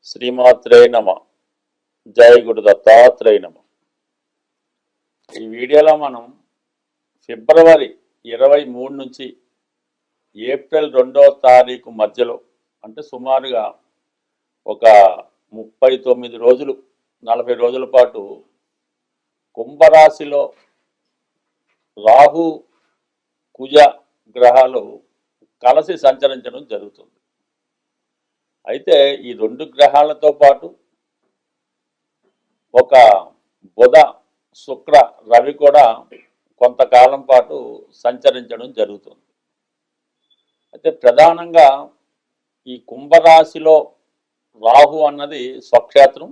శ్రీమాత్రే నమ. జై గురు దత్తాత్రేయ నమ. ఈ వీడియోలో మనం ఫిబ్రవరి 23 నుంచి ఏప్రిల్ 2వ తారీఖు మధ్యలో, అంటే సుమారుగా ఒక 39 రోజులు 40 రోజుల పాటు కుంభరాశిలో రాహు కుజ గ్రహాలు కలిసి సంచరించడం జరుగుతుంది. అయితే ఈ రెండు గ్రహాలతో పాటు ఒక బుధ శుక్ర రవి కూడా కొంతకాలం పాటు సంచరించడం జరుగుతుంది. అయితే ప్రధానంగా ఈ కుంభరాశిలో రాహు అన్నది స్వక్షేత్రం.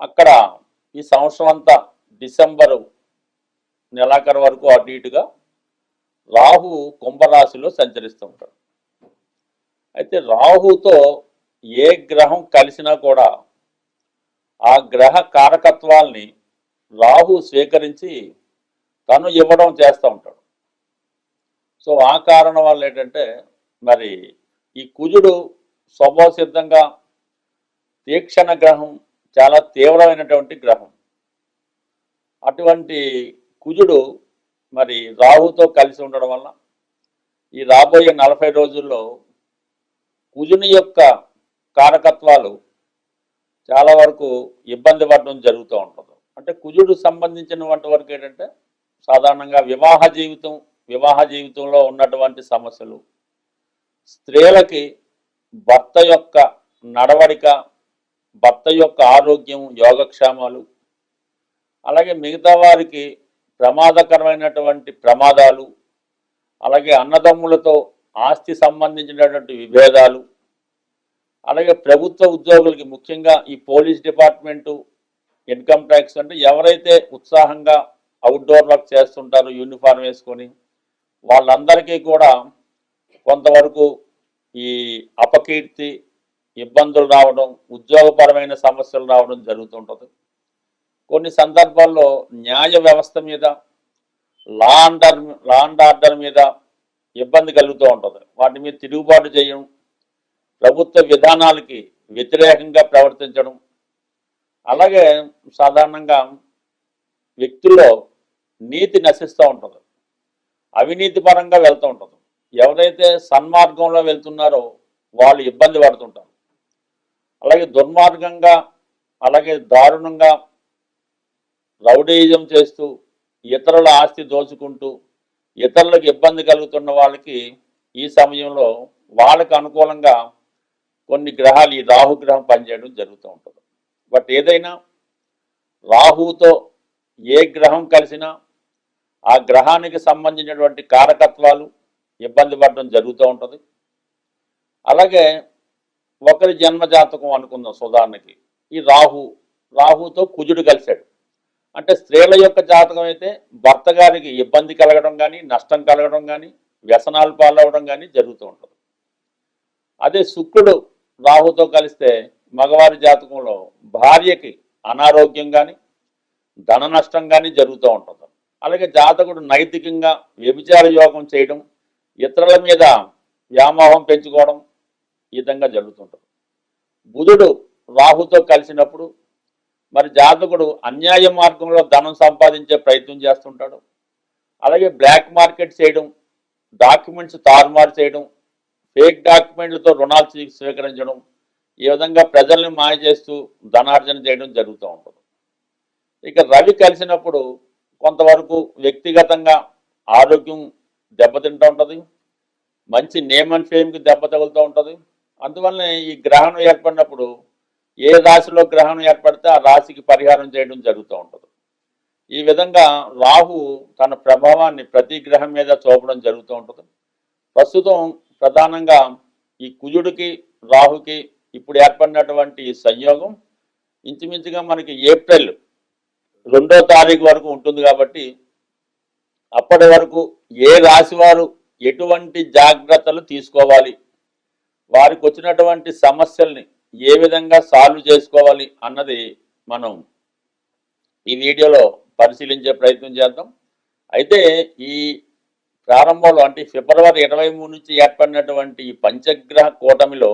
అక్కడ ఈ సంవత్సరం అంతా డిసెంబరు నెలాఖరు వరకు అటు ఇటుగా రాహు కుంభరాశిలో సంచరిస్తూ ఉంటాడు. అయితే రాహుతో ఏ గ్రహం కలిసినా కూడా ఆ గ్రహ కారకత్వాల్ని రాహు స్వీకరించి తను ఇవ్వడం చేస్తూ ఉంటాడు. సో ఆ కారణం వల్ల ఏంటంటే, మరి ఈ కుజుడు స్వభావసిద్ధంగా తీక్షణ గ్రహం, చాలా తీవ్రమైనటువంటి గ్రహం. అటువంటి కుజుడు మరి రాహుతో కలిసి ఉండడం వల్ల ఈ రాబోయే 40 రోజుల్లో కుజుని యొక్క కారకత్వాలు చాలా వరకు ఇబ్బంది పడడం జరుగుతూ ఉంటుంది. అంటే కుజుడు సంబంధించినటువంటి వరకు ఏంటంటే, సాధారణంగా వివాహ జీవితంలో ఉన్నటువంటి సమస్యలు, స్త్రీలకి భర్త యొక్క నడవడిక, భర్త యొక్క ఆరోగ్యం, యోగక్షేమాలు, అలాగే మిగతా వారికి ప్రమాదకరమైనటువంటి ప్రమాదాలు, అలాగే అన్నదమ్ములతో ఆస్తి సంబంధించినటువంటి విభేదాలు, అలాగే ప్రభుత్వ ఉద్యోగులకి ముఖ్యంగా ఈ పోలీస్ డిపార్ట్మెంటు, ఇన్కమ్ ట్యాక్స్, అంటే ఎవరైతే ఉత్సాహంగా అవుట్డోర్ వర్క్ చేస్తుంటారో యూనిఫామ్ వేసుకొని, వాళ్ళందరికీ కూడా కొంతవరకు ఈ అపకీర్తి, ఇబ్బందులు రావడం, ఉద్యోగపరమైన సమస్యలు రావడం జరుగుతుంటుంది. కొన్ని సందర్భాల్లో న్యాయ వ్యవస్థ మీద, లా అండ్ ఆర్డర్ మీద ఇబ్బంది కలుగుతూ ఉంటుంది. వాటి మీద తిరుగుబాటు చేయడం, ప్రభుత్వ విధానాలకి వ్యతిరేకంగా ప్రవర్తించడం, అలాగే సాధారణంగా వ్యక్తుల్లో నీతి నశిస్తూ ఉంటుంది, అవినీతి పరంగా వెళ్తూ ఉంటుంది. ఎవరైతే సన్మార్గంలో వెళ్తున్నారో వాళ్ళు ఇబ్బంది పడుతుంటారు. అలాగే దుర్మార్గంగా, అలాగే దారుణంగా రౌడీయిజం చేస్తూ, ఇతరుల ఆస్తి దోచుకుంటూ, ఇతరులకు ఇబ్బంది కలుగుతున్న వాళ్ళకి ఈ సమయంలో వాళ్ళకు అనుకూలంగా కొన్ని గ్రహాలు, ఈ రాహుగ్రహం పనిచేయడం జరుగుతూ ఉంటుంది. బట్ ఏదైనా రాహుతో ఏ గ్రహం కలిసినా ఆ గ్రహానికి సంబంధించినటువంటి కారకత్వాలు ఇబ్బంది పడడం జరుగుతూ ఉంటుంది. అలాగే ఒకరి జన్మజాతకం అనుకుందాం ఉదాహరణకి, ఈ రాహుతో కుజుడు కలిశాడు అంటే, స్త్రీల యొక్క జాతకం అయితే భర్త గారికి ఇబ్బంది కలగడం కానీ, నష్టం కలగడం కానీ, వ్యసనాలు పాలవడం కానీ జరుగుతూ ఉంటుంది. అదే శుక్రుడు రాహుతో కలిస్తే మగవారి జాతకంలో భార్యకి అనారోగ్యం కానీ, ధన నష్టం కానీ జరుగుతూ ఉంటుంది. అలాగే జాతకుడు నైతికంగా వ్యభిచార యోగం చేయడం, ఇతరుల మీద వ్యామోహం పెంచుకోవడం, ఈ విధంగా జరుగుతుంటుంది. బుధుడు రాహుతో కలిసినప్పుడు మరి జాతకుడు అన్యాయ మార్గంలో ధనం సంపాదించే ప్రయత్నం చేస్తుంటాడు. అలాగే బ్లాక్ మార్కెట్ చేయడం, డాక్యుమెంట్స్ తారుమారు చేయడం, ఫేక్ డాక్యుమెంట్లతో రుణాలు స్వీకరించడం, ఈ విధంగా ప్రజల్ని మాయ చేస్తూ ధనార్జన చేయడం జరుగుతూ ఉంటుంది. ఇక రవి కలిసినప్పుడు కొంతవరకు వ్యక్తిగతంగా ఆరోగ్యం దెబ్బతింటూ ఉంటుంది, మంచి నేమ్ అండ్ ఫేమ్కి దెబ్బ తగులుతూ ఉంటుంది. అందువల్లనే ఈ గ్రహణం ఏర్పడినప్పుడు ఏ రాశిలో గ్రహణం ఏర్పడితే ఆ రాశికి పరిహారం చేయడం జరుగుతూ ఉంటుంది. ఈ విధంగా రాహు తన ప్రభావాన్ని ప్రతి గ్రహం మీద చూపడం జరుగుతూ ఉంటుంది. ప్రస్తుతం ప్రధానంగా ఈ కుజుడికి రాహుకి ఇప్పుడు ఏర్పడినటువంటి సంయోగం ఇంచుమించుగా మనకి ఏప్రిల్ 2వ తారీఖు వరకు ఉంటుంది. కాబట్టి అప్పటి వరకు ఏ రాశి వారు ఎటువంటి జాగ్రత్తలు తీసుకోవాలి, వారికి వచ్చినటువంటి సమస్యల్ని ఏ విధంగా సాల్వ్ చేసుకోవాలి అన్నది మనం ఈ వీడియోలో పరిశీలించే ప్రయత్నం చేద్దాం. అయితే ఈ ప్రారంభంలో, అంటే ఫిబ్రవరి 23 నుంచి ఏర్పడినటువంటి ఈ పంచగ్రహ కూటమిలో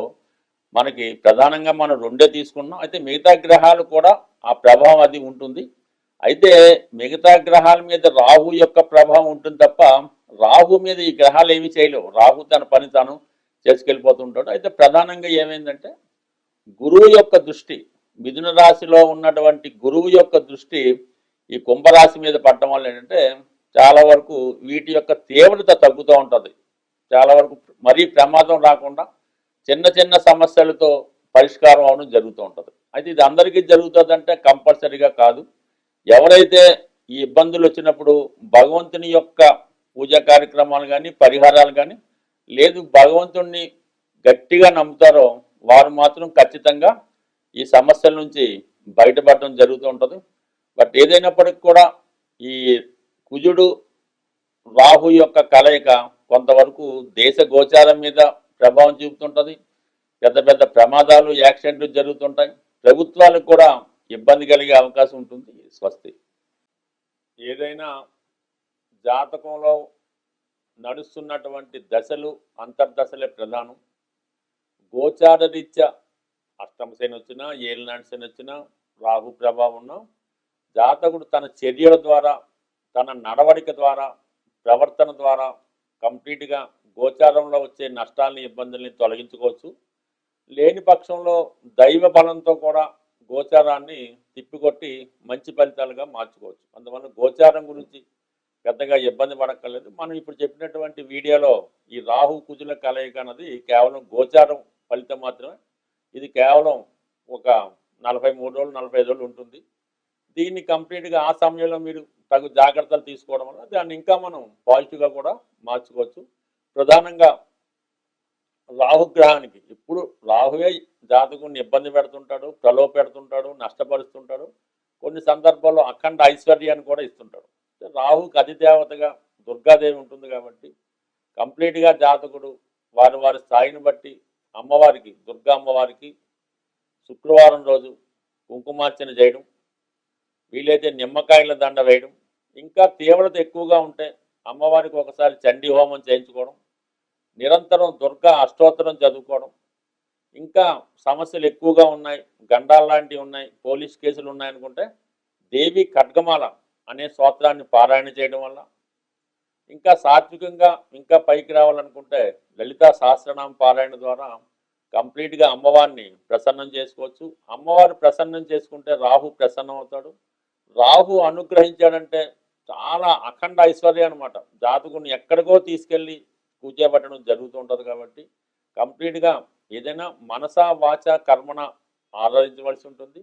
మనకి ప్రధానంగా మనం రెండే తీసుకున్నాం. అయితే మిగతా గ్రహాలు కూడా ఆ ప్రభావం అది ఉంటుంది. అయితే మిగతా గ్రహాల మీద రాహు యొక్క ప్రభావం ఉంటుంది తప్ప రాహు మీద ఈ గ్రహాలు ఏమీ చేయలేవు. రాహు తన పని తాను చేసుకెళ్ళిపోతుంటాడు. అయితే ప్రధానంగా ఏమైందంటే గురువు యొక్క దృష్టి, మిథున రాశిలో ఉన్నటువంటి గురువు యొక్క దృష్టి ఈ కుంభరాశి మీద పడటం వల్ల ఏంటంటే చాలా వరకు వీటి యొక్క తీవ్రత తగ్గుతూ ఉంటుంది. చాలా వరకు మరీ ప్రమాదం రాకుండా చిన్న చిన్న సమస్యలతో పరిష్కారం అవడం జరుగుతూ ఉంటుంది. అయితే ఇది అందరికీ జరుగుతుందంటే కంపల్సరీగా కాదు. ఎవరైతే ఈ ఇబ్బందులు వచ్చినప్పుడు భగవంతుని యొక్క పూజా కార్యక్రమాలు కానీ పరిహారాలు కానీ లేదు భగవంతుణ్ణి గట్టిగా నమ్ముతారో వారు మాత్రం ఖచ్చితంగా ఈ సమస్యల నుంచి బయటపడడం జరుగుతూ ఉంటుంది. బట్ ఏదైనప్పటికీ కూడా ఈ కుజుడు రాహు యొక్క కలయిక కొంతవరకు దేశ గోచారం మీద ప్రభావం చూపుతుంటుంది. పెద్ద పెద్ద ప్రమాదాలు యాక్సిడెంట్లు జరుగుతుంటాయి. ప్రభుత్వాలకు కూడా ఇబ్బంది కలిగే అవకాశం ఉంటుంది. స్వస్తి. ఏదైనా జాతకంలో నడుస్తున్నటువంటి దశలు అంతర్దశలే ప్రధానం. గోచార రీత్యా అష్టమ శని వచ్చినా ఏలినాటి శని వచ్చినా రాహు ప్రభావం ఉన్నా జాతకుడు తన చర్యల ద్వారా తన నడవడిక ద్వారా ప్రవర్తన ద్వారా కంప్లీట్గా గోచారంలో వచ్చే నష్టాలని ఇబ్బందుల్ని తొలగించుకోవచ్చు. లేని పక్షంలో దైవ బలంతో కూడా గోచారాన్ని తిప్పికొట్టి మంచి ఫలితాలుగా మార్చుకోవచ్చు. అందువల్ల గోచారం గురించి పెద్దగా ఇబ్బంది పడక్కర్లేదు. మనం ఇప్పుడు చెప్పినటువంటి వీడియోలో ఈ రాహు కుజుల కలయిక అన్నది కేవలం గోచారం ఫలితం మాత్రమే. ఇది కేవలం ఒక 43 రోజులు 45 రోజులు ఉంటుంది. దీన్ని కంప్లీట్గా ఆ సమయంలో మీరు తగు జాగ్రత్తలు తీసుకోవడం వల్ల దాన్ని ఇంకా మనం పాజిటివ్గా కూడా మార్చుకోవచ్చు. ప్రధానంగా రాహుగ్రహానికి ఇప్పుడు రాహువే జాతకుని ఇబ్బంది పెడుతుంటాడు, ప్రలోభ పెడుతుంటాడు, నష్టపరుస్తుంటాడు. కొన్ని సందర్భాల్లో అఖండ ఐశ్వర్యాన్ని కూడా ఇస్తుంటాడు. రాహుకి అధిదేవతగా దుర్గాదేవి ఉంటుంది కాబట్టి కంప్లీట్గా జాతకుడు వారి వారి స్థాయిని బట్టి అమ్మవారికి దుర్గా అమ్మవారికి శుక్రవారం రోజు కుంకుమార్చన చేయడం, వీలైతే నిమ్మకాయల దండ వేయడం, ఇంకా తీవ్రత ఎక్కువగా ఉంటే అమ్మవారికి ఒకసారి చండీ హోమం చేయించుకోవడం, నిరంతరం దుర్గా అష్టోత్తరం చదువుకోవడం, ఇంకా సమస్యలు ఎక్కువగా ఉన్నాయి, గండాలు లాంటివి ఉన్నాయి, పోలీస్ కేసులు ఉన్నాయనుకుంటే దేవి ఖడ్గమాల అనే స్తోత్రాన్ని పారాయణ చేయడం వల్ల, ఇంకా సాత్వికంగా ఇంకా పైకి రావాలనుకుంటే లలితా సహస్రనామ పారాయణ ద్వారా కంప్లీట్గా అమ్మవారిని ప్రసన్నం చేసుకోవచ్చు. అమ్మవారు ప్రసన్నం చేసుకుంటే రాహు ప్రసన్నం అవుతాడు. రాహు అనుగ్రహించాడంటే చాలా అఖండ ఐశ్వర్యం అనమాట. జాతకుని ఎక్కడికో తీసుకెళ్ళి కూర్చోబెట్టడం జరుగుతూ ఉంటుంది. కాబట్టి కంప్లీట్గా ఏదైనా మనసా వాచ కర్మణ ఆరాధించవలసి ఉంటుంది.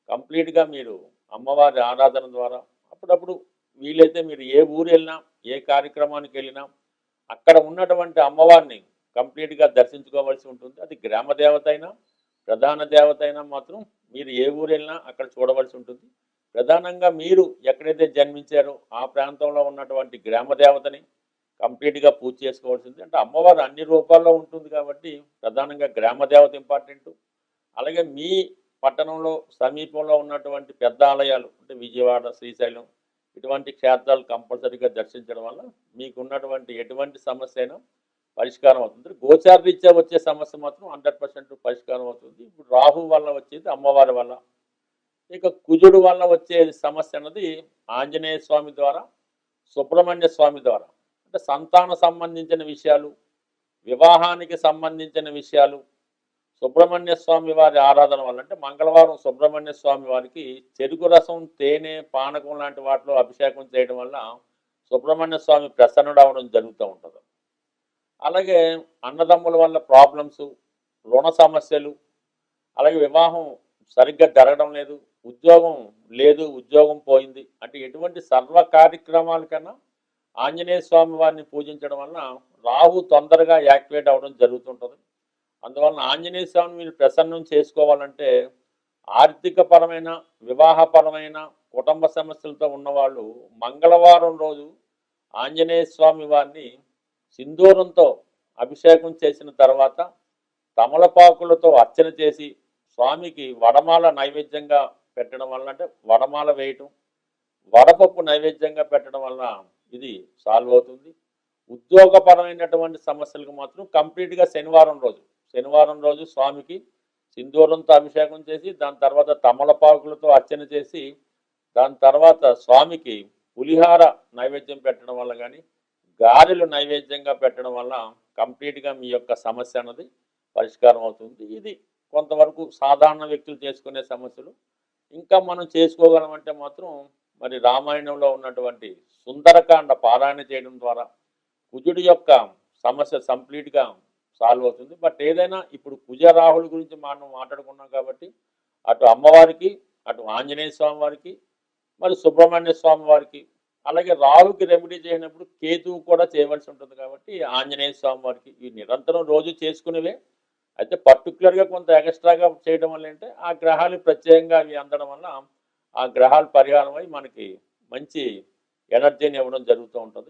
కంప్లీట్గా మీరు అమ్మవారి ఆరాధన ద్వారా అప్పుడప్పుడు వీలైతే మీరు ఏ ఊరు వెళ్ళినా ఏ కార్యక్రమానికి వెళ్ళినా అక్కడ ఉన్నటువంటి అమ్మవారిని కంప్లీట్గా దర్శించుకోవాల్సి ఉంటుంది. అది గ్రామ దేవత అయినా ప్రధాన దేవత అయినా మాత్రం మీరు ఏ ఊరు వెళ్ళినా అక్కడ చూడవలసి ఉంటుంది. ప్రధానంగా మీరు ఎక్కడైతే జన్మించారో ఆ ప్రాంతంలో ఉన్నటువంటి గ్రామ దేవతని కంప్లీట్గా పూజ చేసుకోవాల్సింది. అంటే అమ్మవారు అన్ని రూపాల్లో ఉంటుంది కాబట్టి ప్రధానంగా గ్రామ దేవత ఇంపార్టెంట్. అలాగే మీ పట్టణంలో సమీపంలో ఉన్నటువంటి పెద్ద ఆలయాలు అంటే విజయవాడ, శ్రీశైలం ఇటువంటి క్షేత్రాలు కంపల్సరీగా దర్శించడం వల్ల మీకు ఉన్నటువంటి ఎటువంటి సమస్య అయినా పరిష్కారం అవుతుంది. గోచార రీత్యా వచ్చే సమస్య మాత్రం 100% పరిష్కారం అవుతుంది. ఇప్పుడు రాహు వల్ల వచ్చేది అమ్మవారి వల్ల. ఇక కుజుడు వల్ల వచ్చే సమస్య అన్నది ఆంజనేయ స్వామి ద్వారా, సుబ్రహ్మణ్య స్వామి ద్వారా, అంటే సంతాన సంబంధించిన విషయాలు, వివాహానికి సంబంధించిన విషయాలు, సుబ్రహ్మణ్య స్వామి వారి ఆరాధన వల్ల అంటే మంగళవారం సుబ్రహ్మణ్య స్వామి వారికి చెరుకు రసం, తేనె, పానకం లాంటి వాటిలో అభిషేకం చేయడం వల్ల సుబ్రహ్మణ్య స్వామి ప్రసన్నుడు అవడం జరుగుతూ ఉంటుంది. అలాగే అన్నదమ్ముల వల్ల ప్రాబ్లమ్స్, రుణ సమస్యలు, అలాగే వివాహం సరిగ్గా జరగడం లేదు, ఉద్యోగం లేదు, ఉద్యోగం పోయింది అంటే ఎటువంటి సర్వ కార్యక్రమాలకన్నా ఆంజనేయ స్వామి వారిని పూజించడం వలన రాహు తొందరగా యాక్టివేట్ అవ్వడం జరుగుతుంటుంది. అందువలన ఆంజనేయ స్వామిని మీరు ప్రసన్నం చేసుకోవాలంటే ఆర్థికపరమైన, వివాహపరమైన, కుటుంబ సమస్యలతో ఉన్నవాళ్ళు మంగళవారం రోజు ఆంజనేయ స్వామి వారిని సింధూరంతో అభిషేకం చేసిన తర్వాత తమలపాకులతో అర్చన చేసి స్వామికి వడమాల నైవేద్యంగా పెట్టడం వల్ల అంటే వడమాల వేయటం, వడపప్పు నైవేద్యంగా పెట్టడం వల్ల ఇది సాల్వ్ అవుతుంది. ఉద్యోగపరమైనటువంటి సమస్యలకు మాత్రం కంప్లీట్గా శనివారం రోజు స్వామికి సింధూరంతో అభిషేకం చేసి దాని తర్వాత తమలపాకులతో అర్చన చేసి దాని తర్వాత స్వామికి పులిహార నైవేద్యం పెట్టడం వల్ల కానీ గారెలు నైవేద్యంగా పెట్టడం వల్ల కంప్లీట్గా మీ యొక్క సమస్య అన్నది పరిష్కారం అవుతుంది. ఇది కొంతవరకు సాధారణ వ్యక్తులు చేసుకునే సమస్యలు. ఇంకా మనం చేసుకోగలమంటే మాత్రం మరి రామాయణంలో ఉన్నటువంటి సుందరకాండ పారాయణ చేయడం ద్వారా కుజుడి యొక్క సమస్య కంప్లీట్గా సాల్వ్ అవుతుంది. బట్ ఏదైనా ఇప్పుడు కుజ రాహుల గురించి మనం మాట్లాడుకున్నాం కాబట్టి అటు అమ్మవారికి, అటు ఆంజనేయ స్వామి వారికి, మరి సుబ్రహ్మణ్య స్వామి వారికి, అలాగే రాహుకి రెమెడీ చేయనప్పుడు కేతువు కూడా చేయవలసి ఉంటుంది కాబట్టి ఆంజనేయ స్వామి వారికి ఈ నిరంతరం రోజు చేసుకునేవే. అయితే పర్టికులర్గా కొంత ఎక్స్ట్రాగా చేయడం వల్ల ఏంటంటే ఆ గ్రహాలు ప్రత్యేకంగా అవి అందడం వల్ల ఆ గ్రహాలు పరిహారం అయి మనకి మంచి ఎనర్జీని ఇవ్వడం జరుగుతూ ఉంటుంది.